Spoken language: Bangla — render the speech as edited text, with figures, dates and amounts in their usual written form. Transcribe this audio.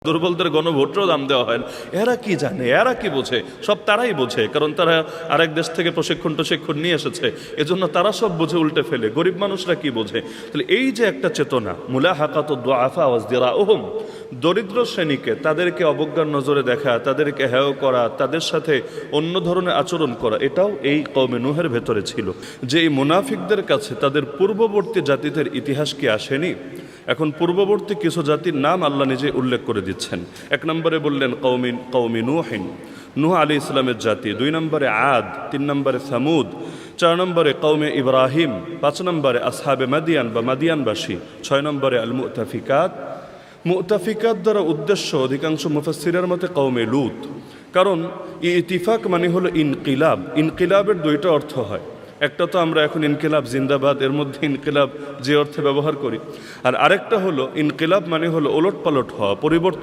দুর্বলদের গণভোটও দাম দেওয়া হয় না। এরা কি জানে, এরা কি বোঝে? সব তারাই বোঝে, কারণ তারা আরেক দেশ থেকে প্রশিক্ষণ নিয়ে এসেছে, এজন্য তারা সব বুঝে উল্টে ফেলে। গরিব মানুষরা কি বোঝে? তাহলে এই যে একটা চেতনা, মুলাহাকাতু দুআফা ওয়াজদিরাউহুম, দরিদ্র শ্রেণীকে তাদেরকে অবজ্ঞার নজরে দেখা, তাদেরকে হেয় করা, তাদের সাথে অন্য ধরনের আচরণ করা, এটাও এই কওমে নূহের ভেতরে ছিল। যে এই মুনাফিকদের কাছে তাদের পূর্ববর্তী জাতিদের ইতিহাস কি আসেনি? এখন পূর্ববর্তী কিছু জাতির নাম আল্লাহ নিজে উল্লেখ করে দিচ্ছেন। এক নম্বরে বললেন কওমি নূহিন, নূহ আলাইহিস সালামের জাতি। 2 নম্বরে আদ, 3 নম্বরে সামুদ, 4 নম্বরে কওমে ইব্রাহিম, 5 নম্বরে আসহাবে মাদিয়ান বা মাদিয়ানবাসী, 6 নম্বরে আল মুতাফিকাত। মুতাফিকাত দ্বারা উদ্দেশ্য অধিকাংশ মুফাসসিরের মতে কওমে লূত, কারণ ইতিফাক মানে হলো ইনকিলাব। ইনকিলাবের 2টা অর্থ হয়। একটা তো আমরা এখন ইনকিলাব জিন্দাবাদ, এর মধ্যে ইনকিলাব যে অর্থে ব্যবহার করি, আর আরেকটা হলো ইনকিলাব মানে হলো ওলট পালট হওয়া, পরিবর্তন।